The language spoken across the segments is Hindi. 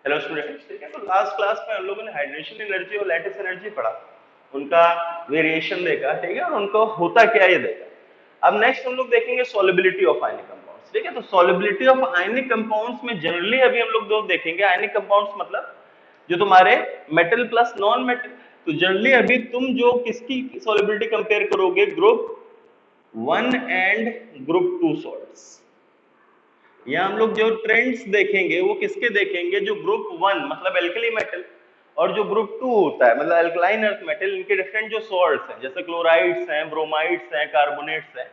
हेलो स्टूडेंट्स, ठीक है। तो लास्ट क्लास में हम लोगों ने हाइड्रेशन एनर्जी और लैटिस एनर्जी पढ़ा, उनका वेरिएशन देखा, ठीक है, और उनको होता क्या ये देखा। अब नेक्स्ट हम लोग देखेंगे सॉल्युबिलिटी ऑफ आयनिक कंपाउंड्स, ठीक है। तो सॉल्युबिलिटी ऑफ आयनिक कंपाउंड्स में जनरली अभी हम लोग दो देखेंगे। आयनिक कंपाउंड्स मतलब जो तुम्हारे मेटल प्लस नॉन मेटल। तो जनरली अभी तुम जो किसकी सॉल्युबिलिटी कंपेयर करोगे, group one and group two salts. या हम लोग जो ट्रेंड्स देखेंगे वो किसके देखेंगे, जो ग्रुप वन मतलब एल्कली मेटल और जो ग्रुप टू होता है मतलब एल्कलाइन अर्थ मेटल, इनके डिफरेंट जो सॉल्ट्स हैं जैसे क्लोराइड्स हैं, ब्रोमाइड्स हैं, कार्बोनेट्स हैं,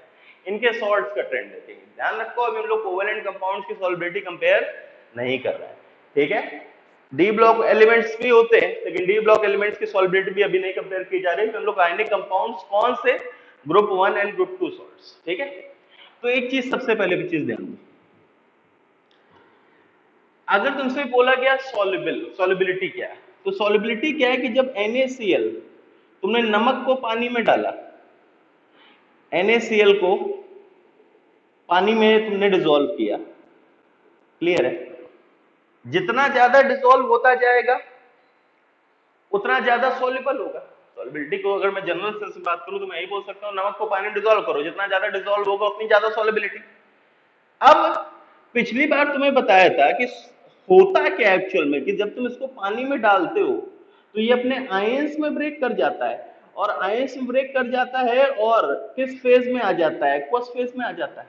इनके सॉल्ट्स का ट्रेंड देखेंगे। ध्यान रखो अभी हम लोग कोवेलेंट कंपाउंड्स की सॉल्युबिलिटी कंपेयर नहीं कर रहे हैं, ठीक है। डी ब्लॉक एलिमेंट्स भी होते हैं लेकिन डी ब्लॉक एलिमेंट्स की सॉल्युबिलिटी भी अभी नहीं कंपेयर की जा रही। तो हम लोग आयनिक कंपाउंड्स कौन से, group one and group two salts, ठीक है। तो एक चीज सबसे पहले भी चीज ध्यान दो, अगर तुमसे बोला गया सॉल्युबिलिटी क्या है, तो सॉल्युबिलिटी क्या है कि जब NaCl, तुमने नमक को पानी में डाला, NaCl को पानी में तुमने डिसॉल्व किया, क्लियर है। जितना ज्यादा डिसॉल्व होता जाएगा उतना ज्यादा सॉल्युबल होगा। सॉल्युबिलिटी को अगर मैं जनरल सेंस में बात करूं तो मैं यही बोल सकता हूं, नमक को पानी में डिसॉल्व करो, जितना ज्यादा डिसॉल्व होगा उतनी ज्यादा सॉल्युबिलिटी। अब पिछली बार तुम्हें बताया था कि होता क्या एक्चुअल में, कि जब तुम इसको पानी में डालते हो तो ये अपने आयंस में ब्रेक कर जाता है, और आयंस में ब्रेक कर जाता है और किस फेज में आ जाता है, एक्वस फेज में आ जाता है।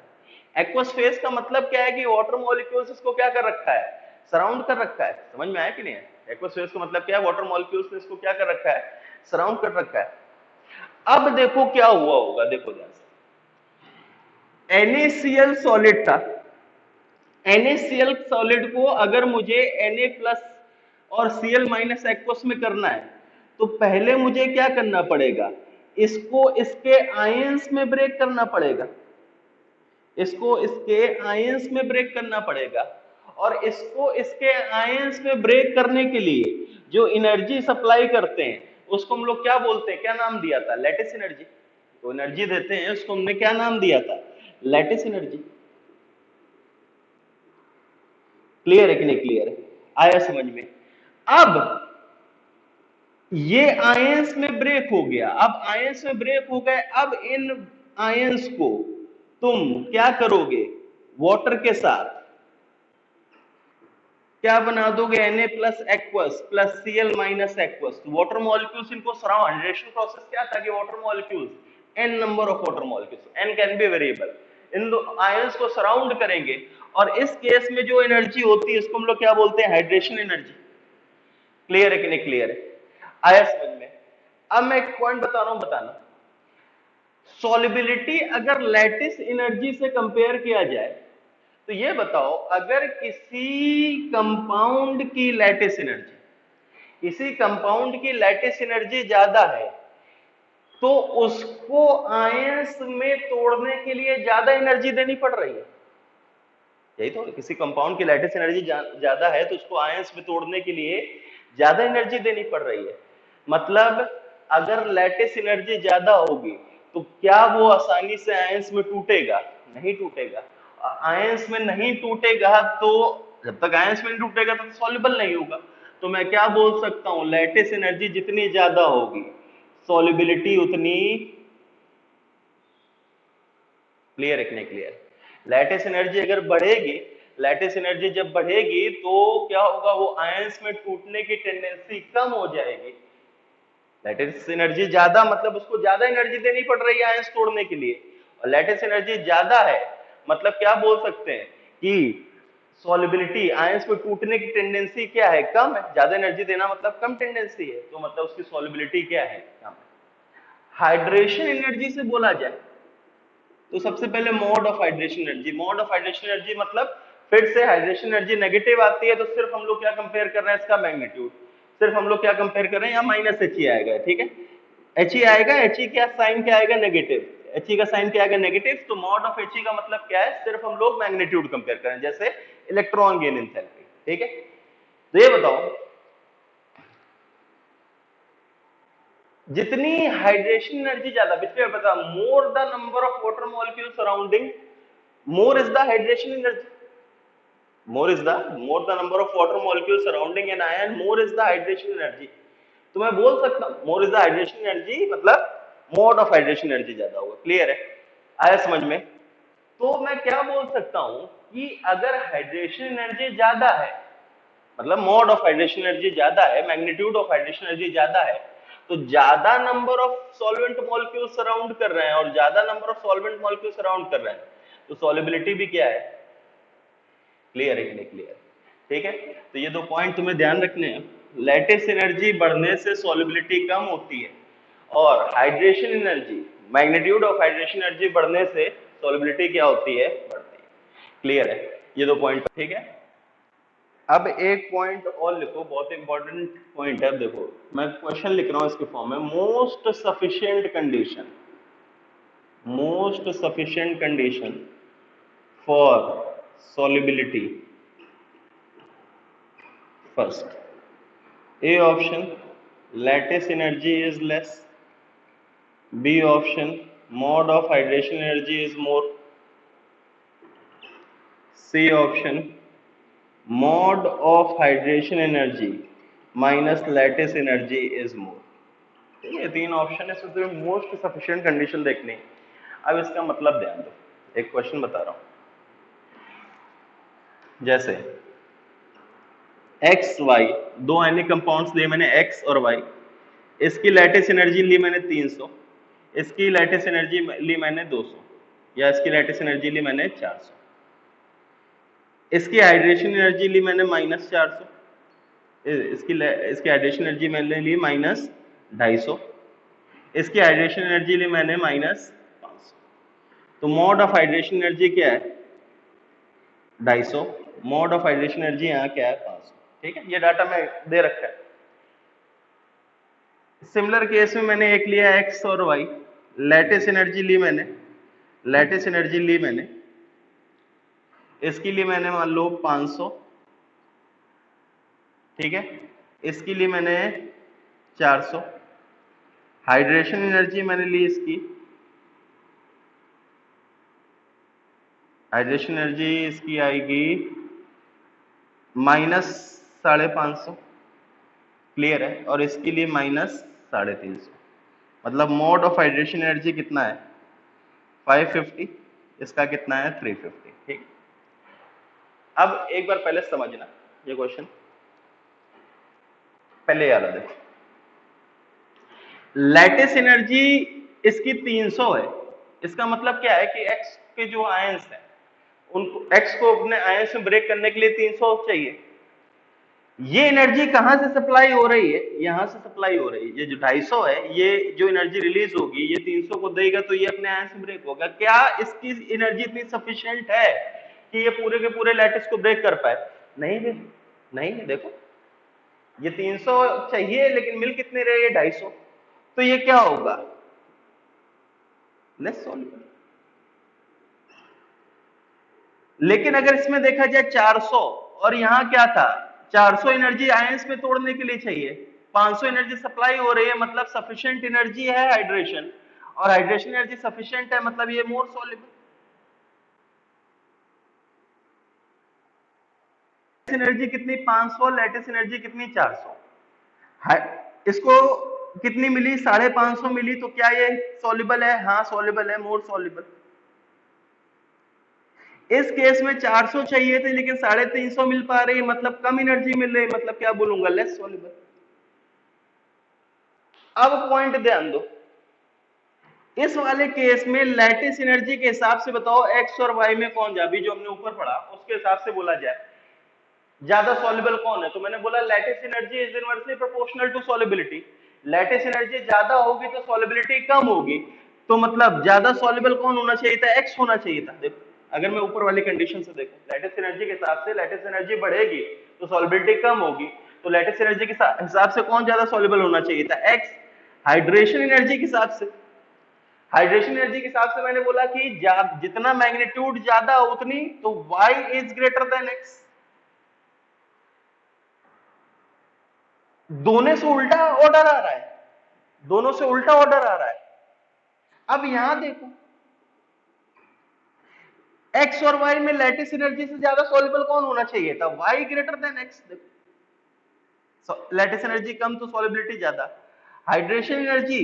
एक्वस फेज का मतलब क्या है कि वाटर मॉलिक्यूल्स इसको क्या कर रखा है, सराउंड कर रखा है। समझ में आया कि नहीं है? एक्वस फेज का मतलब क्या है, वाटर मॉलिक्यूल्स ने इसको क्या कर रखा है, सराउंड कर रखा है। अब देखो क्या हुआ होगा, देखो ध्यान से। NaCl सॉलिड था, NaCl सॉलिड को अगर मुझे Na प्लस और Cl माइनस एक्वस में करना है तो पहले मुझे क्या करना पड़ेगा, इसको इसके आयंस में ब्रेक करना पड़ेगा, इसको इसके आयंस में ब्रेक करना पड़ेगा। और इसको इसके आयंस में ब्रेक करने के लिए जो एनर्जी सप्लाई करते हैं उसको हम लोग क्या बोलते हैं, क्या नाम दिया था, लैटिस एनर्जी। तो एनर्जी देते हैं उसको हमने क्या नाम दिया था, लैटिस एनर्जी। क्लियर है कि नहीं, क्लियर है, आया समझ में। अब ये आयंस में ब्रेक हो गया, अब आयंस में ब्रेक हो गए, अब इन आयंस को तुम क्या करोगे, वाटर के साथ क्या बना दोगे, Na plus aqueous plus Cl minus aqueous. Water molecules इनको सराउंड, हाइड्रेशन प्रोसेस क्या था कि water molecules n number of water molecules, n can be variable, इन दो आयंस को सराउंड करेंगे। और इस केस में जो एनर्जी होती है इसको हम लोग क्या बोलते हैं, हाइड्रेशन एनर्जी। क्लियर है कि नहीं, क्लियर है, आया समझ में। अब मैं एक पॉइंट बता रहा हूं, बताना। सॉल्युबिलिटी अगर लैटिस एनर्जी से कंपेयर किया जाए तो ये बताओ, अगर किसी कंपाउंड की लैटिस एनर्जी, किसी कंपाउंड की लैटिस एनर्जी ज्यादा है तो उसको आयंस में तोड़ने के लिए ज्यादा एनर्जी देनी पड़ रही है। यही तो, किसी कंपाउंड की लैटिस एनर्जी ज्यादा है तो उसको आयंस में तोड़ने के लिए ज्यादा एनर्जी देनी पड़ रही है। मतलब अगर लैटिस एनर्जी ज्यादा होगी तो क्या वो आसानी से आयंस में टूटेगा, नहीं टूटेगा। आयंस में नहीं टूटेगा तो, जब तक आयंस में नहीं टूटेगा तो सॉल्युबल नहीं होगा। तो मैं क्या बोल सकता हूं, लैटिस एनर्जी जितनी ज्यादा होगी सॉल्युबिलिटी उतनी, क्लियर है कि नहीं, क्लियर। लैटिस एनर्जी अगर बढ़ेगी, लैटिस एनर्जी जब बढ़ेगी तो क्या होगा, वो आयंस में टूटने की टेंडेंसी कम हो जाएगी। लैटिस एनर्जी ज्यादा मतलब उसको ज्यादा एनर्जी देनी पड़ रही है आयंस तोड़ने के लिए, और लैटिस एनर्जी ज्यादा है मतलब क्या बोल सकते हैं कि सॉल्युबिलिटी, आयंस में टूटने की टेंडेंसी क्या है, कम है। ज्यादा एनर्जी देना मतलब कम टेंडेंसी है, तो मतलब उसकी सॉल्युबिलिटी क्या है, कम है। हाइड्रेशन एनर्जी से बोला जाए तो सबसे पहले mode of hydration energy. Mode of hydration energy मतलब फिर से हाइड्रेशन एनर्जी नेगेटिव आती है तो सिर्फ हम लोग क्या कंपेयर कर रहे हैं, इसका मैग्नीट्यूड। सिर्फ हम लोग क्या कंपेयर कर रहे हैं, यहाँ माइनस एच ई आएगा, ठीक है, एच ई आएगा। एच ई क्या साइन क्या आएगा, नेगेटिव। एच ई का साइन क्या आएगा, नेगेटिव। तो मॉड ऑफ एच ई का मतलब क्या है, सिर्फ हम लोग मैग्नीट्यूड कंपेयर करें, जैसे इलेक्ट्रॉन गेन एंथैल्पी, ठीक है। तो ये बताओ, जितनी हाइड्रेशन एनर्जी ज्यादा, पिछले पता, more the number of water molecule surrounding, more is the hydration energy. more the number of water molecules surrounding an ion, more is the hydration energy. तो मैं बोल सकता हूँ more is the hydration energy, मतलब मोड ऑफ हाइड्रेशन एनर्जी ज्यादा होगा। क्लियर है, आया समझ में? तो मैं क्या बोल सकता हूं कि अगर हाइड्रेशन एनर्जी ज्यादा है, मतलब मोड ऑफ हाइड्रेशन एनर्जी ज्यादा है, मैग्नीट्यूड ऑफ हाइड्रेशन एनर्जी ज्यादा है, तो ज्यादा number of solvent molecule surround कर रहे हैं, और ज्यादा number of solvent molecule surround कर रहे हैं, तो सॉल्युबिलिटी भी क्या है? क्लियर है कि नहीं क्लियर? ठीक है, तो ये दो पॉइंट तुम्हें ध्यान रखने हैं। लैटिस एनर्जी बढ़ने से सॉल्युबिलिटी कम होती है, और hydration energy, magnitude of hydration energy बढ़ने से सॉल्युबिलिटी क्या होती है? बढ़ती है। क्लियर है, ये दो पॉइंट। ठीक है, अब एक पॉइंट और लिखो, बहुत इंपॉर्टेंट पॉइंट है। अब देखो मैं क्वेश्चन लिख रहा हूं इसके फॉर्म में, most sufficient condition, most sufficient condition for solubility. First, A option, lattice energy is less. B option, mode of hydration energy is more. C option, mode of hydration energy minus lattice energy is more. ये तीन ऑप्शन है, इसमें तुम्हें मोस्ट सफिशिएंट कंडीशन देखनी है। अब इसका मतलब ध्यान दो, एक क्वेश्चन बता रहा हूं। जैसे एक्स वाई, दो आयनिक कंपाउंड्स लिए मैंने एक्स और वाई, इसकी लैटिस एनर्जी ली मैंने 300, इसकी लैटिस एनर्जी ली मैंने 200, या इसकी लैटिस एनर्जी ली मैंने 400, इसकी हाइड्रेशन एनर्जी ली मैंने -400, इसकी हाइड्रेशन एनर्जी मैंने ली -250, इसकी हाइड्रेशन एनर्जी ली मैंने -500। तो मोड ऑफ हाइड्रेशन एनर्जी क्या है? 250। मोड ऑफ हाइड्रेशन एनर्जी यहाँ क्या है? 500। ठीक है, ये डाटा मैं दे रखा है। सिमिलर केस में मैंने एक लिया एक्स और वाई, लैटिस एनर्जी ली मैंने, लैटिस एनर्जी ली मैंने, इसके लिए मैंने मान लो 500, ठीक है, इसके लिए मैंने 400, हाइड्रेशन एनर्जी मैंने ली इसकी, हाइड्रेशन एनर्जी इसकी आएगी -550। क्लियर है, और इसके लिए -350। मतलब मोड ऑफ हाइड्रेशन एनर्जी कितना है? 550, इसका कितना है? 350। ठीक, अब एक बार पहले समझना ये क्वेश्चन, पहले याद देखो। लैटिस एनर्जी इसकी 300 है, इसका मतलब क्या है कि एक्स के जो आयंस हैं, उनको एक्स को अपने आयंस में ब्रेक करने के लिए 300 चाहिए। ये एनर्जी कहां से सप्लाई हो रही है? यहां से सप्लाई हो रही है। ये जो 250 है, ये जो एनर्जी रिलीज होगी, ये 300 को देगा, तो ये अपने आयंस में ब्रेक होगा। क्या इसकी एनर्जी इतनी सफिशिएंट है कि ये पूरे के पूरे लैटिस को ब्रेक कर पाए? नहीं, नहीं। देखो ये 300 चाहिए, लेकिन मिल कितने रहे? ये 250। तो ये क्या होगा? Less soluble. लेकिन अगर इसमें देखा जाए 400, और यहां क्या था? 400 एनर्जी आयंस में तोड़ने के लिए चाहिए, 500 एनर्जी सप्लाई हो रही है, मतलब सफिशिएंट एनर्जी है हाइड्रेशन, और हाइड्रेशन एनर्जी सफिशिएंट है, मतलब ये मोर सॉल्युबल। एनर्जी कितनी? 500, लैटिस एनर्जी कितनी? 400। इसको कितनी मिली? 550 मिली। तो क्या ये सॉल्युबल है? हाँ सॉल्युबल है, मोर सॉल्युबल। इस केस में 400 चाहिए थे, लेकिन 350 मिल पा रही है, मतलब कम एनर्जी मिल रही है, मतलब क्या बोलूंगा? Less soluble. अब पॉइंट ध्यान दो, इस वाले केस में लैटिस एनर्जी के हिसाब से बताओ एक्स और वाई में कौन, अभी जो हमने ऊपर पढ़ा उसके हिसाब से बोला जाए ज्यादा सॉल्युबल कौन है, तो मैंने बोला lattice energy is inversely proportional to solubility. Lattice energy ज्यादा होगी तो सॉल्युबिलिटी कम होगी, तो मतलब ज्यादा सॉल्युबल कौन होना चाहिए था? एक्स होना चाहिए था। देखो अगर मैं ऊपर वाली कंडीशन से देखूं, लैटिस एनर्जी के हिसाब से लैटिस एनर्जी बढ़ेगी तो सॉल्युबिलिटी कम होगी, तो लैटिस एनर्जी के हिसाब से कौन ज्यादा सॉल्युबल होना चाहिए था? एक्स। हाइड्रेशन एनर्जी के हिसाब से, हाइड्रेशन एनर्जी के हिसाब से मैंने बोला कि जितना मैग्नीट्यूड ज्यादा उतनी, तो y is greater than x। दोनों से उल्टा ऑर्डर आ रहा है, दोनों से उल्टा ऑर्डर आ रहा है। अब यहां देखो, एक्स और वाई में लैटिस एनर्जी से ज्यादा सॉल्युबल कौन होना चाहिए था? Y greater than X. Lattice energy कम तो सॉल्युबिलिटी ज्यादा। हाइड्रेशन एनर्जी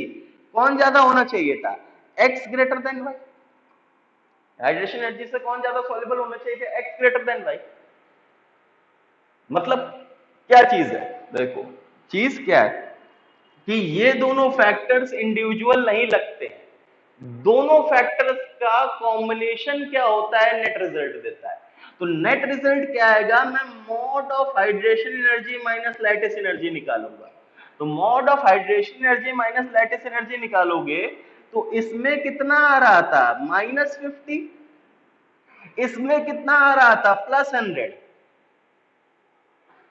कौन ज्यादा होना चाहिए था? X greater than y. Hydration energy से कौन ज्यादा सॉल्युबल होना चाहिए था? X greater than y. मतलब क्या चीज है? देखो चीज क्या है कि ये दोनों फैक्टर्स इंडिविजुअल नहीं लगते हैं, दोनों फैक्टर्स का कॉम्बिनेशन क्या होता है, नेट रिजल्ट देता है। तो नेट रिजल्ट क्या आएगा? मैं mod of hydration energy minus lattice energy निकालूंगा। तो mod of hydration energy minus lattice energy निकालोगे तो इसमें कितना आ रहा था? -50। इसमें कितना आ रहा था? +100।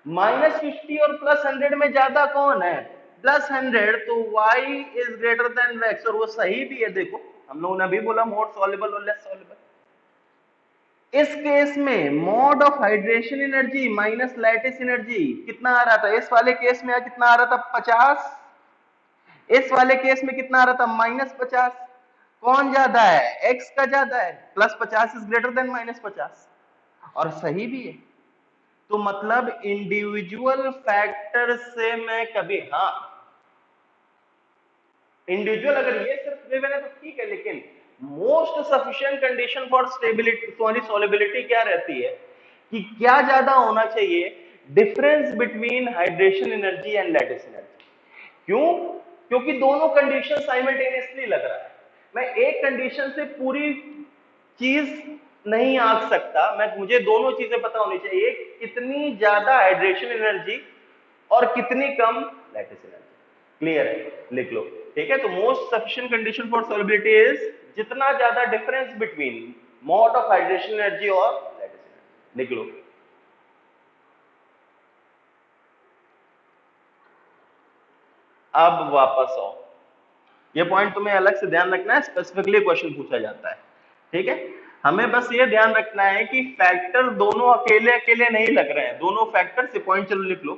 -50 और +100 में ज्यादा कौन है? +100। तो y is greater than x, और वो सही भी है। देखो हम लोगों ने अभी बोला मोर सॉल्युबल और लेस सॉल्युबल। इस केस में mode of hydration energy minus lattice energy कितना आ रहा था? इस वाले केस में कितना आ रहा था? 50। इस वाले केस में कितना आ रहा था? -50। कौन ज्यादा है? x का ज्यादा है। +50 इज ग्रेटर देन -50, और सही भी है। तो मतलब इंडिविजुअल फैक्टर से मैं कभी, हाँ इंडिविजुअल अगर ये सिर्फ गिवन है तो ठीक है, लेकिन most sufficient condition for stability sorry solubility क्या रहती है कि क्या ज्यादा होना चाहिए? Difference between hydration energy and lattice energy. क्यों? क्योंकि दोनों कंडीशन साइमल्टेनियसली लग रहा है। मैं एक कंडीशन से पूरी चीज नहीं आंक सकता, मुझे दोनों चीजें पता होनी चाहिए, कितनी ज्यादा हाइड्रेशन एनर्जी और कितनी कम लैटिस एनर्जी। क्लियर है? लिख लो। ठीक है, तो most sufficient condition for solubility is जितना ज्यादा difference between mod of hydration energy और लैटिस एनर्जी। लिख लो। अब वापस आओ, ये पॉइंट तुम्हें अलग से ध्यान रखना है, स्पेसिफिकली क्वेश्चन पूछा जाता है। ठीक है, हमें बस ये ध्यान रखना है कि फैक्टर दोनों अकेले अकेले नहीं लग रहे हैं, दोनों फैक्टर से पॉइंट चलो लिख लो।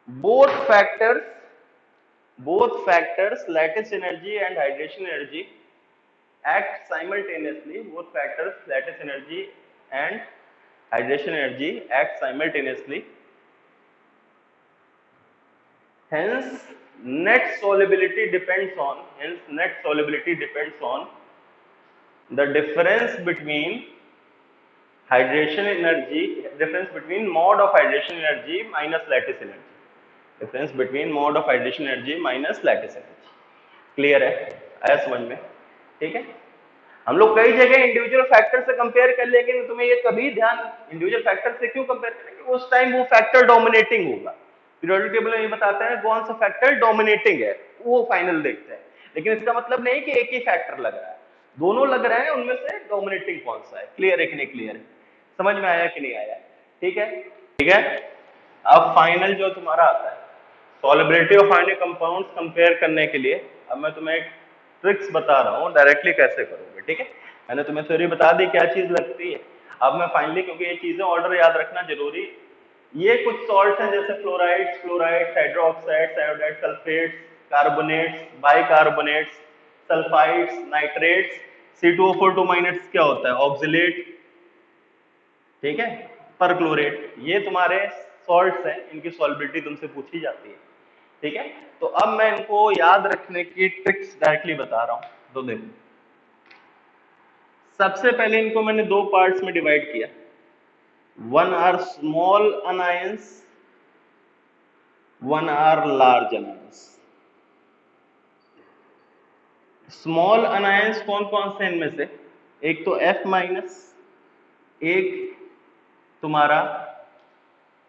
Both factors lattice energy and hydration energy act simultaneously. Both factors lattice energy and hydration energy act simultaneously. Hence net solubility depends on the difference between mode of hydration energy minus lattice energy, difference between mode of hydration energy minus lattice energy. Clear है? आया समझ में? ठीक है, हम लोग कई जगह इंडिविजुअल फैक्टर से कंपेयर कर लेंगे, तुम्हें ये कभी ध्यान, इंडिविजुअल फैक्टर से क्यों कंपेयर करेंगे? उस टाइम वो फैक्टर डोमिनेटिंग होगा। पीरियोडिक टेबल में ये बताते हैं कौन सा फैक्टर डोमिनेटिंग है, वो फाइनल देखते हैं। लेकिन इसका मतलब नहीं कि एक ही फैक्टर लग रहा है, दोनों लग रहे हैं, उनमें से डोमिनेटिंग कौन सा है। क्लियर है कि नहीं? क्लियर है? समझ में आया कि नहीं आया? ठीक है, ठीक है। अब फाइनल जो तुम्हारा आता है solubility of ionic compounds compare करने के लिए, अब मैं तुम्हें एक ट्रिक्स बता रहा हूँ डायरेक्टली कैसे करोगे। ठीक है, मैंने तुम्हें थ्योरी बता दी क्या चीज लगती है। अब मैं फाइनली, क्योंकि ये चीजें ऑर्डर याद रखना जरूरी, ये कुछ सॉल्ट्स हैं जैसे fluorides, hydroxides, iodide, sulphates, carbonates, bicarbonates, sulphides, nitrates, C2O4 क्या होता है? ऑक्सिलेट। ठीक है, परक्लोरेट, ये तुम्हारे सॉल्ट्स हैं, इनकी सॉल्युबिलिटी तुमसे पूछी जाती है। ठीक है, तो अब मैं इनको याद रखने की ट्रिक्स डायरेक्टली बता रहा हूं। तो देखो, सबसे पहले इनको मैंने दो पार्ट्स में डिवाइड किया। One are small anions, one are large anions. Small anions कौन कौन से इनमें से? एक तो F माइनस, एक तुम्हारा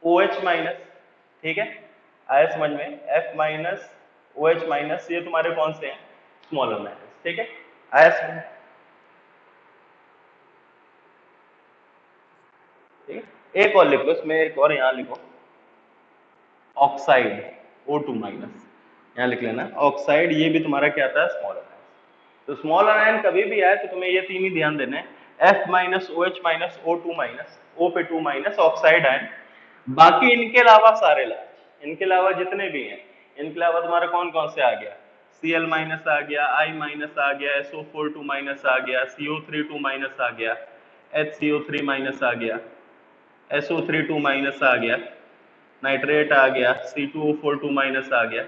OH माइनस। ठीक है, आया समझ में? F माइनस, OH माइनस, ये तुम्हारे कौन से हैं? Small anions. ठीक है, आया समझ में? ठीक है, एक और लिखो इसमें, एक और यहाँ लिखो, ऑक्साइड O2 माइनस, यहाँ लिख लेना ऑक्साइड। ये भी तुम्हारा क्या आता है? स्मॉल अनायन। तो स्मॉल अनायन कभी भी आए तो तुम्हें ये तीन ही ध्यान देने हैं, F minus, OH minus, O2 minus, O पे 2 माइनस, ऑक्साइड आयन। बाकी इनके अलावा सारे लार्ज, इनके अलावा जितने भी हैं, इनके अलावा तुम्हारा कौन कौन से आ गया? Cl माइनस आ गया, I माइनस आ गया, SO4 2 माइनस आ गया, CO3 2 माइनस आ गया। HCO3 माइनस आ गया, SO3 2 माइनस आ गया, नाइट्रेट आ गया, C2O4 2 माइनस आ गया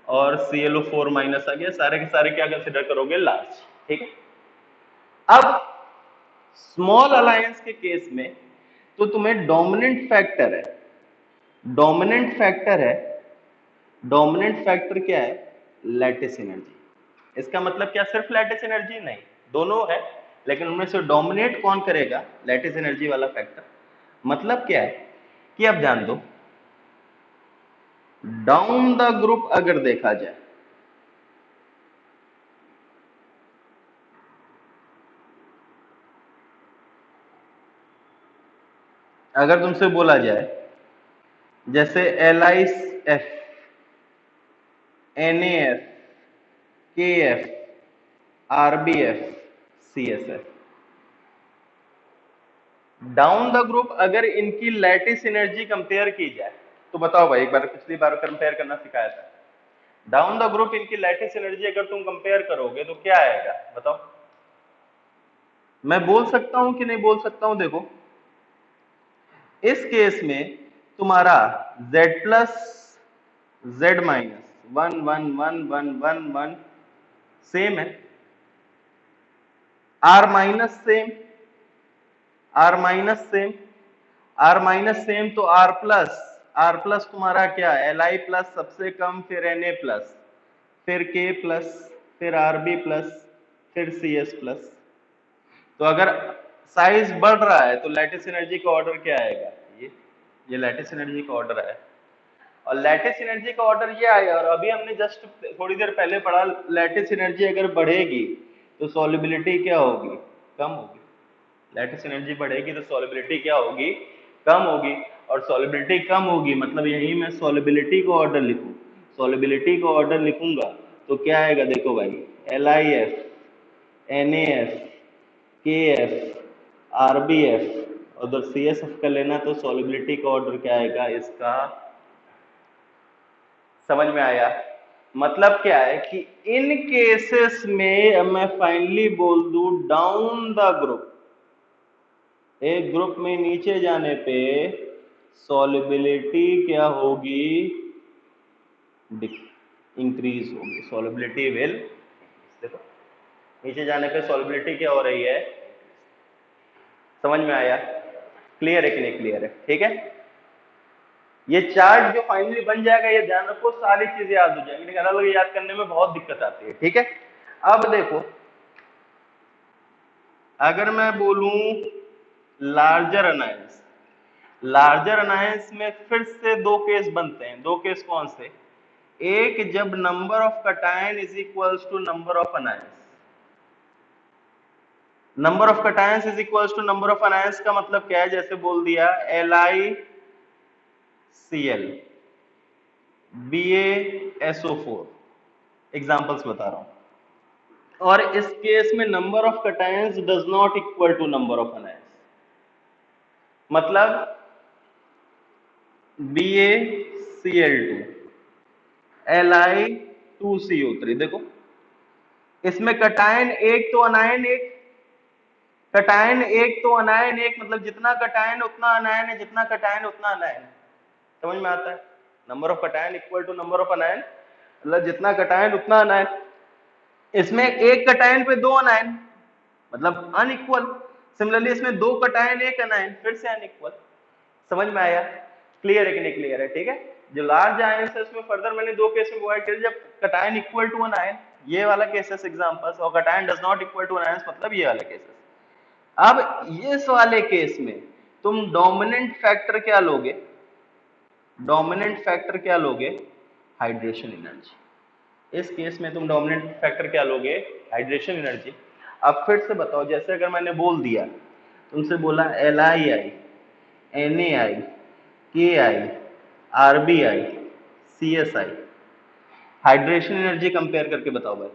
और ClO4 माइनस आ गया। सारे के सारे क्या कंसिडर करोगे? लार्ज। ठीक है। अब स्मॉल अलायंस के केस में तो तुम्हें डोमिनेंट फैक्टर है, डोमिनेंट फैक्टर है, डोमिनेंट फैक्टर क्या है? Lattice energy. इसका मतलब क्या सिर्फ लैटिस एनर्जी? नहीं, दोनों है, लेकिन उनमें से डोमिनेट कौन करेगा? लैटिस एनर्जी वाला फैक्टर। मतलब क्या है कि अब जान दो, डाउन द ग्रुप अगर देखा जाए, अगर तुमसे बोला जाए जैसे LIF, NAF, KF, RBF, CSF, down the group अगर इनकी लैटिस एनर्जी कंपेयर की जाए तो बताओ भाई, एक बार पिछली बार कंपेयर करना सिखाया था, डाउन द ग्रुप इनकी लैटिस एनर्जी अगर तुम कंपेयर करोगे तो क्या आएगा? बताओ। मैं बोल सकता हूं कि नहीं बोल सकता हूं? देखो, इस केस में तुम्हारा Z plus Z minus 1 1 1 1 1 1 same है, R minus same, R minus same, R minus same, तो R प्लस तुम्हारा क्या? Li प्लस सबसे कम, फिर Na प्लस, फिर K प्लस, फिर Rb प्लस, फिर Cs प्लस। तो अगर साइज बढ़ रहा है तो लैटिस एनर्जी का ऑर्डर क्या आएगा? ये लैटिस एनर्जी का ऑर्डर है, और लैटिस एनर्जी का ऑर्डर ये आया। और अभी हमने जस्ट थोड़ी देर पहले पढ़ा, लैटिस एनर्जी अगर बढ़ेगी तो सॉल्युबिलिटी क्या होगी? कम होगी। लैटिस एनर्जी बढ़ेगी तो सॉल्युबिलिटी क्या होगी? कम होगी। और सॉल्युबिलिटी कम होगी मतलब यही मैं सॉल्युबिलिटी का ऑर्डर लिखूं, सॉल्युबिलिटी का ऑर्डर लिखूंगा तो क्या आएगा? देखो भाई, LIF, NAF, KF, RBF, उधर CSF का लेना तो सॉल्युबिलिटी का ऑर्डर क्या आएगा इसका? समझ में आया? मतलब क्या है कि इन केसेस में अब मैं फाइनली बोल दूं, डाउन द ग्रुप, एक ग्रुप में नीचे जाने पे सॉल्युबिलिटी क्या होगी? इंक्रीज होगी, सॉल्युबिलिटी विल, देखो नीचे जाने पे सॉल्युबिलिटी क्या हो रही है? समझ में आया? क्लियर है कि नहीं क्लियर है? ठीक है। ये चार्ट जो फाइनली बन जाएगा, ये ध्यान रखो, सारी चीजें याद हो जाएंगी, लेकिन अलग अलग याद करने में बहुत दिक्कत आती है। ठीक है। अब देखो, अगर मैं बोलूं लार्जर अनायंस, लार्जर अनायंस में फिर से दो केस बनते हैं। दो केस कौन से? एक, जब number of cation is equals to number of anions. Number of cations is equals to number of anions का मतलब क्या है? जैसे बोल दिया LiCl, BaSO4, एग्जांपल्स बता रहा हूं। और इस केस में number of cations does not equal to number of anions, मतलब BaCl2, Li2CO3। देखो, इसमें कटायन एक तो अनायन एक, कटायन एक तो अनायन एक, मतलब जितना कटायन उतना अनायन है, जितना कटायन उतना अनायन। समझ में आता है? Number of cation equal to number of anion, मतलब जितना कटायन उतना अनायन। इसमें एक कटायन पे दो अनायन, मतलब अनइक्वल। सिमिलरली इसमें दो कटायन एक अनायन, फिर से अनइक्वल। समझ में आया? क्लियर है कि नहीं क्लियर है? ठीक है। जो लार्ज आयंस है उसमें फर्दर मैंने दो केस में प्रोवाइड किया, जब कटायन इक्वल टू अनायन, ये वाला केसेस एग्जांपल्स, और cation does not equal to anions, मतलब ये वाला केसेस। अब इस वाले केस में तुम डोमिनेंट फैक्टर क्या लोगे? डोमिनेंट फैक्टर क्या लोगे? Hydration energy. इस केस में तुम डोमिनेंट फैक्टर क्या लोगे? Hydration energy. अब फिर से बताओ, जैसे अगर मैंने बोल दिया, तुमसे बोला LiI, NaI, KI, RBI, CSI, hydration energy compare करके बताओ भाई।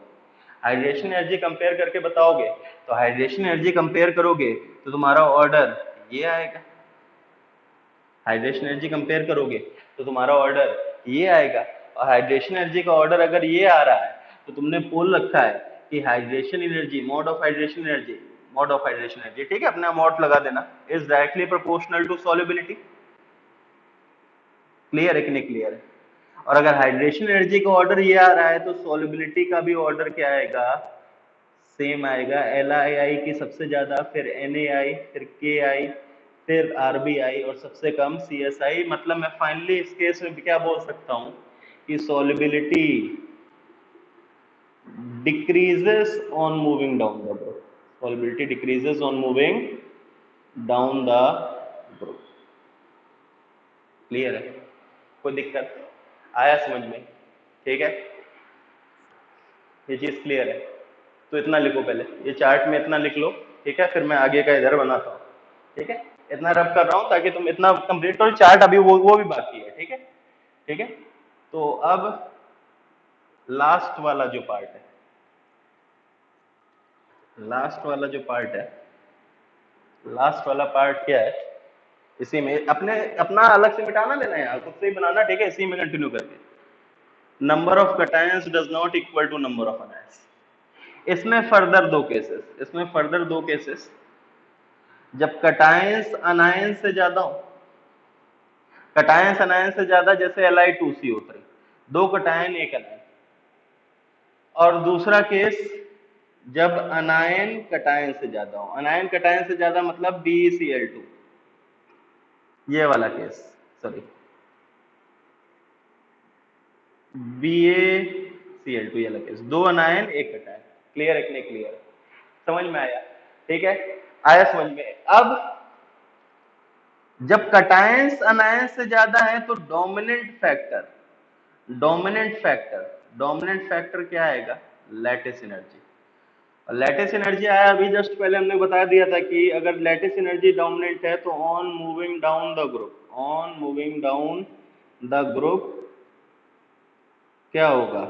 हाइड्रेशन एनर्जी कंपेयर करके बताओगे तो हाइड्रेशन एनर्जी कंपेयर करोगे तो तुम्हारा ऑर्डर ये आएगा। हाइड्रेशन एनर्जी कंपेयर करोगे तो तुम्हारा ऑर्डर ये आएगा। और हाइड्रेशन एनर्जी का ऑर्डर अगर ये आ रहा है तो तुमने बोल रखा है कि hydration energy, mode of hydration energy mode of hydration energy, ठीक है, अपना मोड लगा देना, is directly proportional to solubility. Clear है कि नहीं क्लियर है? और अगर हाइड्रेशन एनर्जी का ऑर्डर ये आ रहा है तो सॉल्युबिलिटी का भी ऑर्डर क्या आएगा, सेम आएगा, एल आई आई की सबसे ज्यादा, फिर एन ए आई, फिर के आई, फिर आर बी आई, और सबसे कम सी एस आई। मतलब मैं फाइनली इस केस में क्या बोल सकता हूं कि solubility decreases on moving down the group, solubility decreases on moving down the group। Clear है? कोई दिक्कत आया समझ में? ठीक है, ये चीज क्लियर है? तो इतना लिखो पहले, ये चार्ट में इतना लिख लो, ठीक है, फिर मैं आगे का इधर बनाता हूँ। ठीक है, इतना रब कर रहा हूँ ताकि तुम इतना कंप्लीट करो, चार्ट अभी वो भी बाकी है। ठीक है, ठीक है, तो अब लास्ट वाला जो पार्ट है, लास्ट वाला जो पार्ट है, लास्ट वाला पार्ट क्या है, इसी में अपना अलग से मिटाना लेना है, खुद से ही बनाना, ठीक है, इसी में कंटिन्यू करके। Number of cations does not equal to number of anions. इसमें फर्दर दो केसेस, जब कटायंस अनायंस से ज्यादा हो, कटायंस अनायंस से ज्यादा, जैसे Li2CO3, दो कटायन एक अनायन। और दूसरा केस जब अनायन कटायन से ज्यादा हो, अनायन कटायन से ज्यादा मतलब BeCl2, ये वाला केस, सॉरी BaCl2, ये वाला केस, दो अनायन एक कटायन। क्लियर है कि नहीं क्लियर? समझ में आया? ठीक है, आया समझ में? अब जब कटायंस अनायंस से ज्यादा है तो डोमिनेंट फैक्टर क्या आएगा, लैटिस एनर्जी। और लैटिस एनर्जी आया अभी जस्ट पहले हमने बता दिया था कि अगर लैटिस एनर्जी डोमिनेंट है तो on moving down the group क्या होगा,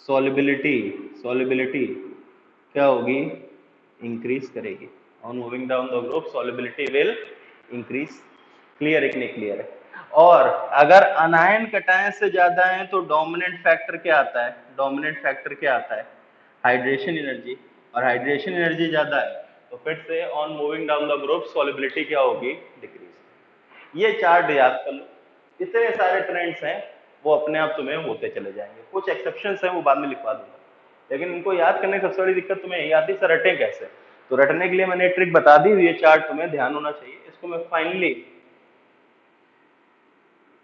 सॉल्युबिलिटी क्या होगी, इंक्रीज करेगी। On moving down the group solubility will increase. Clear है कि नहीं क्लियर है? और अगर अनायन कटायन से ज्यादा है तो डोमिनेंट फैक्टर क्या आता है, हाइड्रेशन एनर्जी। और हाइड्रेशन एनर्जी ज्यादा है तो फिर से on moving down the group solubility क्या होगी, डिक्रीज। ये चार्ट याद कर लो, इतने सारे ट्रेंड्स हैं, वो अपने आप तुम्हें होते चले जाएंगे। कुछ एक्सेप्शंस हैं वो बाद में लिखवा दूंगा, लेकिन इनको याद करने की सबसे बड़ी दिक्कत तुम्हें यही आती है, सर रटें कैसे। तो रटने के लिए मैंने ट्रिक बता दी, ये चार्ट तुम्हें ध्यान होना चाहिए। इसको मैं फाइनली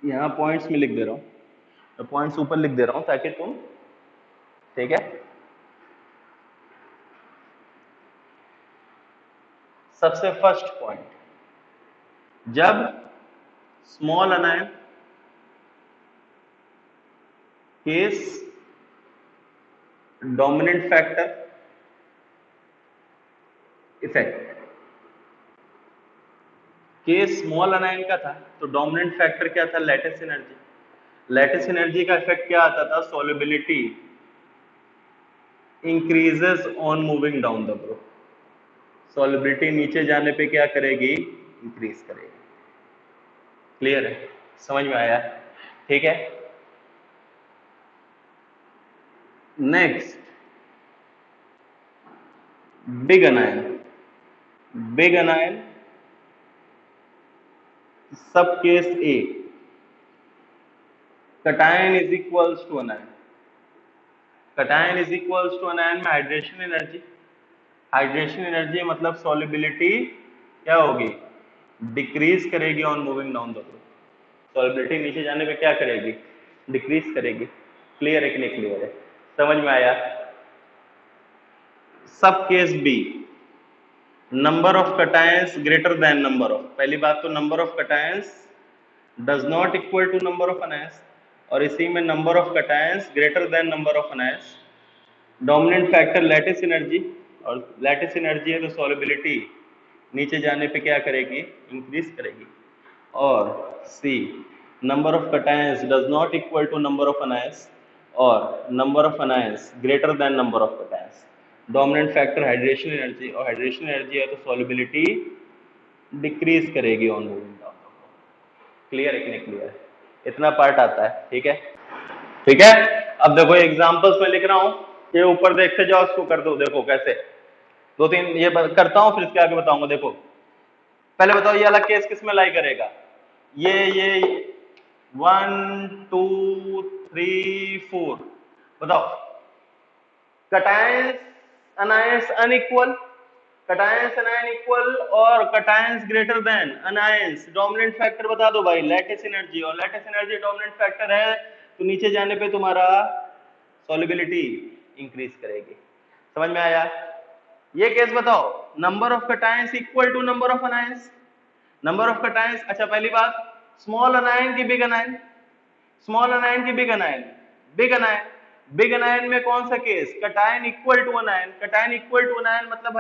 यहाँ पॉइंट्स में लिख दे रहा हूँ, मैं पॉइंट्स ऊपर लिख दे रहा हूँ ताकि तुम, ठीक है, सबसे फर्स्ट पॉइंट, जब small अनायन case dominant factor effect, case small अनायन का था तो डोमिनेंट फैक्टर क्या था, लैटिस एनर्जी। लैटिस एनर्जी का इफेक्ट क्या आता था, solubility increases on moving down the group, solubility नीचे जाने पे क्या करेगी, इंक्रीज करेगी। क्लियर है? समझ में आया? ठीक है, next big anion sub case A, cation is equals to anion, cation is equals to anion में हाइड्रेशन एनर्जी मतलब सॉल्युबिलिटी क्या होगी, डिक्रीज करेगी on moving down the group, solubility नीचे जाने पे क्या करेगी, डिक्रीज करेगी। क्लियर है कि नहीं क्लियर है? समझ में आया? सब case B, number of cations greater than number of, पहली बात तो number of cations does not equal to number of anions, और इसी में number of cations greater than number of anions. Dominant factor lattice energy, और लैटिस एनर्जी है तो सॉल्युबिलिटी नीचे जाने पे क्या करेगी, इंक्रीज करेगी। और C, number of cations does not equal to number of anions, और number of anions greater than number of cations. Dominant factor hydration energy, और हाइड्रेशन एनर्जी है तो सॉल्युबिलिटी डिक्रीज करेगी ऑन मूविंग डाउन। क्लियर है कि नहीं क्लियर है? इतना पार्ट आता है, ठीक है, ठीक है। अब देखो एग्जांपल्स में लिख रहा हूं, ये ऊपर देखते जाओ, इसको कर दो, देखो कैसे। दो तीन ये करता हूं, फिर इसके आगे बताऊंगा। देखो पहले बताओ ये वाला केस किस में लाई करेगा? ये 1 2 3 4 बताओ। Cations anions unequal, cations anion equal और cations greater than anions. Dominant factor बता दो भाई, लैटिस एनर्जी, और लैटिस एनर्जी डोमिनेंट फैक्टर है तो नीचे जाने पे तुम्हारा सॉल्युबिलिटी इंक्रीज करेगी। समझ में आया? ये केस बताओ, number of cations equal to number of anions. Number of cations, अच्छा पहली बात, स्मॉल अनायन की बिग अनायन, स्मॉल अनायन की big anion, big anion, big anion में कौन सा case? Cation equal to anion, cation equal to anion मतलब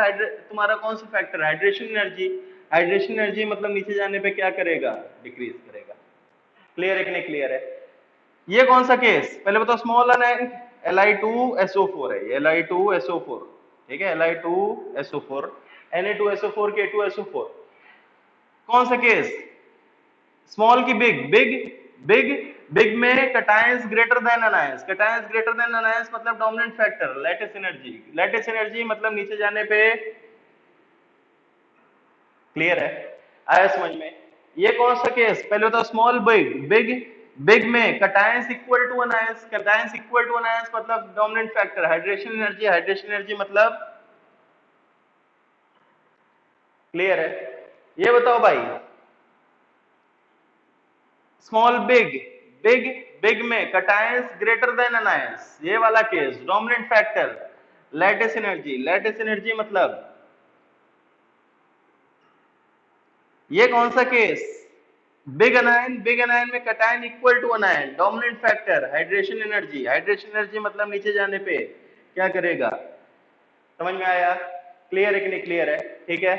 तुम्हारा कौन सा factor? Hydration energy, hydration energy मतलब नीचे जाने पे क्या करेगा? डिक्रीज करेगा। क्लियर है कि नहीं क्लियर है? ये कौन सा केस? पहले बताओ, स्मॉल अनायन Li2SO4 है, ये Li2SO4, ठीक है, Li2SO4, Na2SO4, K2SO4। कौन सा केस? स्मॉल की बिग, बिग बिग बिग में cations greater than anions, cations greater than anions मतलब dominant factor lattice energy, lattice energy मतलब नीचे जाने पे। क्लियर है? आया समझ में? ये कौन सा केस? पहले बताओ, स्मॉल बिग, बिग बिग में cations equal to anions, cations equal to anions मतलब dominant factor hydration energy, hydration energy मतलब। क्लियर है? ये बताओ भाई, स्मॉल बिग, बिग बिग में कटायंस ग्रेटर देन अनायंस, ये वाला case dominant factor lattice energy, lattice energy मतलब। ये कौन सा case? Big anion, big anion में cation equal to anion, dominant factor hydration energy, hydration energy मतलब नीचे जाने पे क्या करेगा? समझ में आया? क्लियर है कि नहीं क्लियर है? ठीक है,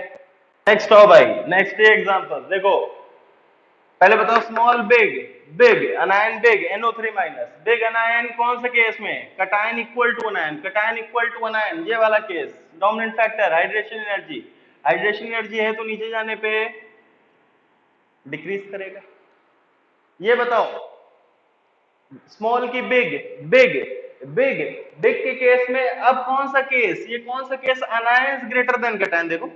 नेक्स्ट आओ भाई, नेक्स्ट एग्जांपल देखो। पहले बताओ, small big, big anion big NO3 minus, big anion कौन से केस में? Cation equal to anion, cation equal to anion, ये वाला case dominant factor hydration energy, hydration energy है तो नीचे जाने पे डिक्रीज करेगा। ये बताओ, स्मॉल की बिग, बिग बिग बिग के केस में अब कौन सा केस? ये कौन सा case? Anions greater then cation, देखो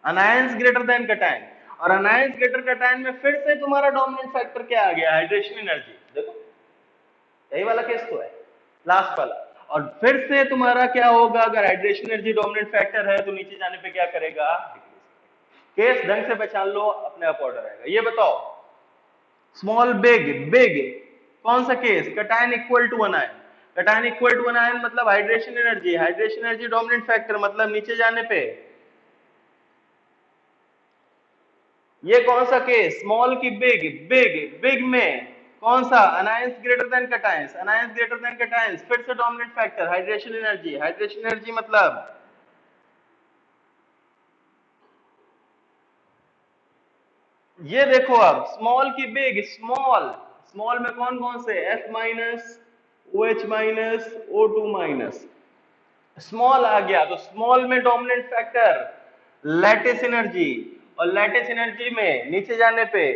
अनायंस ग्रेटर देन कटायन, और अनायंस ग्रेटर कटायन में फिर से तुम्हारा डोमिनेंट फैक्टर क्या आ गया? Hydration energy. देखो यही वाला केस तो है, लास्ट वाला। और फिर से तुम्हारा क्या होगा? अगर हाइड्रेशन एनर्जी डोमिनेंट फैक्टर है तो नीचे जाने पे क्या करेगा? केस ढंग से पहचान लो, अपने आप ऑर्डर आएगा। ये बताओ, स्मॉल बिग, बिग कौन सा case? Cation equal to anion, cation equal to anion मतलब hydration energy, hydration energy dominant factor मतलब नीचे जाने पे। ये कौन सा केस? स्मॉल की बिग, बिग बिग में कौन सा? Anions greater than cations, anions greater than cations फिर से dominant factor hydration energy, hydration energy मतलब। ये देखो, अब स्मॉल की बिग, स्मॉल, स्मॉल में कौन कौन से? F minus, OH minus, O2 minus, small आ गया तो स्मॉल में डोमिनेंट फैक्टर लैटिस एनर्जी, और लैटिस एनर्जी में नीचे जाने पे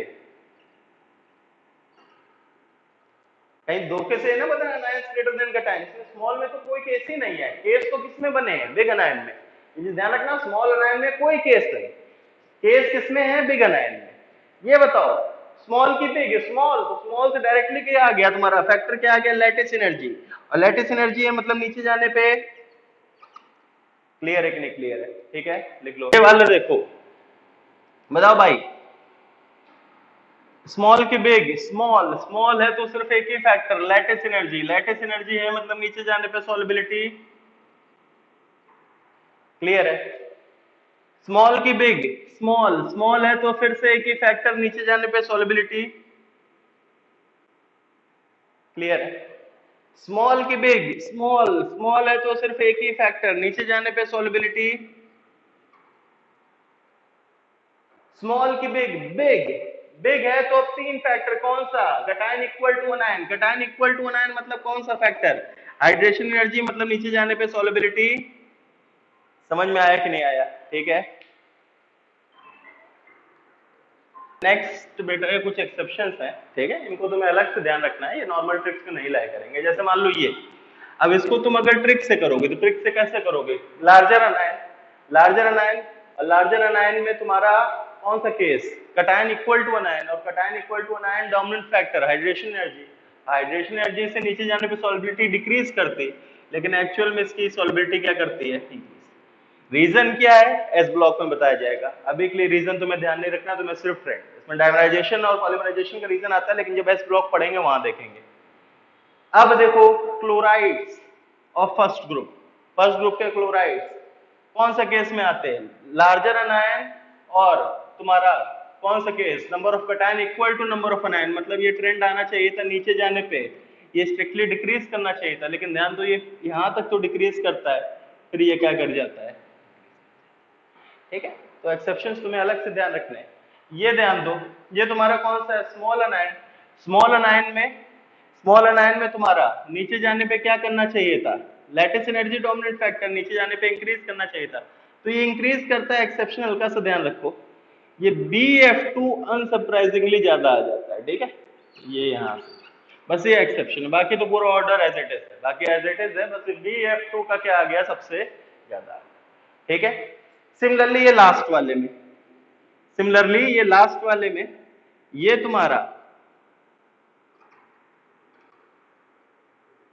कहीं धोखे से ना बना anions greater than cations, small में तो कोई केस ही नहीं है। केस तो किसमें बने हैं? बिग अनायन में। ये ध्यान रखना, स्मॉल अनायन में कोई केस नहीं, केस किसमें है? बिग अनायन में। ये बताओ, स्मॉल की बिग, स्मॉल तो स्मॉल से डायरेक्टली क्या आ गया तुम्हारा फैक्टर? क्या आ गया? लैटिस एनर्जी, और लैटिस एनर्जी है मतलब नीचे जाने पे। क्लियर है कि नहीं क्लियर है? ठीक है, लिख लो ये वाला। देखो बताओ भाई, स्मॉल की बिग, स्मॉल, स्मॉल है तो सिर्फ एक ही factor lattice energy, lattice energy है मतलब नीचे जाने पे सॉल्युबिलिटी। क्लियर है? स्मॉल की बिग, स्मॉल, स्मॉल है तो फिर से एक ही फैक्टर नीचे जाने पे सॉल्युबिलिटी। क्लियर है? स्मॉल की बिग, स्मॉल, स्मॉल है तो सिर्फ एक ही फैक्टर नीचे जाने पे सॉल्युबिलिटी। स्मॉल की बिग, बिग बिग है तो अब तीन फैक्टर, कौन सा? Cation equal to anion, cation equal to anion मतलब कौन सा फैक्टर? हाइड्रेशन एनर्जी मतलब नीचे जाने पे सॉल्युबिलिटी। समझ में आया कि नहीं आया? ठीक है, नेक्स्ट बेटा, ये कुछ एक्सेप्शंस हैं, ठीक है, इनको तुम्हें अलग से ध्यान रखना है, ये नॉर्मल ट्रिक्स में नहीं लाया करेंगे। जैसे मान लो ये, अब इसको तुम अगर ट्रिक से करोगे तो ट्रिक से कैसे करोगे? लार्जर अनायन, लार्जर अनायन, और लार्जर अनायन में तुम्हारा कौन सा case, cation equal to anion, और cation equal to anion dominant factor hydration energy, hydration energy से नीचे जाने पे सॉल्बिलिटी डिक्रीज करती, लेकिन एक्चुअल में इसकी सॉल्बिलिटी क्या करती है, इंक्रीज। रीजन क्या है, एस ब्लॉक में बताया जाएगा। अभी के लिए रीजन तुम्हें ध्यान नहीं रखना, तुम्हें सिर्फ ट्रेंड, इसमें डायमराइजेशन और पॉलीमराइजेशन का रीजन आता है, लेकिन जब एस ब्लॉक पढ़ेंगे वहां देखेंगे। अब देखो क्लोराइड्स ऑफ फर्स्ट ग्रुप के क्लोराइड्स कौन सा केस में आते हैं, लार्जर अनायन, और तुम्हारा कौन सा case, number of cation equal to number of anion, मतलब ये ट्रेंड आना चाहिए था नीचे जाने पे, ये स्ट्रिक्टली डिक्रीज करना चाहिए था, लेकिन ध्यान दो ये यहां तक तो डिक्रीज करता है, फिर ये क्या कर जाता है, ठीक है। तो एक्सेप्शंस तुम्हें अलग से ध्यान रखने हैं। ये ध्यान दो, ये तुम्हारा कौन सा है, स्मॉल अनायन। स्मॉल अनायन में तुम्हारा नीचे जाने पे क्या करना चाहिए था, लैटिस एनर्जी डोमिनेंट फैक्टर नीचे जाने पे इंक्रीज करना चाहिए था, तो ये इंक्रीज करता है, एक्सेप्शन हल्का सा ध्यान रखो, ये BF2 अनसरप्राइजिंगली ज्यादा आ जाता है, ठीक है, ये यहाँ बस ये एक्सेप्शन है, बाकी तो पूरा ऑर्डर एज इट इज है, बाकी एज इट इज है, बस BF2 का क्या आ गया सबसे ज्यादा, ठीक है। सिमिलरली ये लास्ट वाले में ये तुम्हारा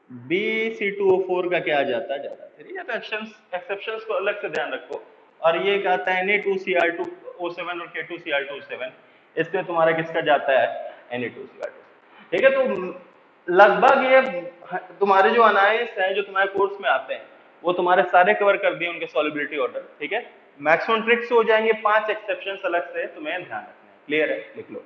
BC2O4 का क्या आ जाता है ज्यादा, ठीक है। तो एक्सेप्शंस को अलग से ध्यान रखो। और ये कहता है Na2Cr2O7 और K2Cr2O7, इसमें तुम्हारा किसका जाता है, Na2Cr2, ठीक है। तो लगभग ये तुम्हारे जो अनायस हैं जो तुम्हारे कोर्स में आते हैं वो तुम्हारे सारे कवर कर दिए, उनके सॉल्युबिलिटी ऑर्डर, ठीक है। मैक्सिमम ट्रिक्स हो जाएंगे, 5 एक्सेप्शंस अलग से तुम्हें ध्यान रखना है, क्लियर है, लिख लो।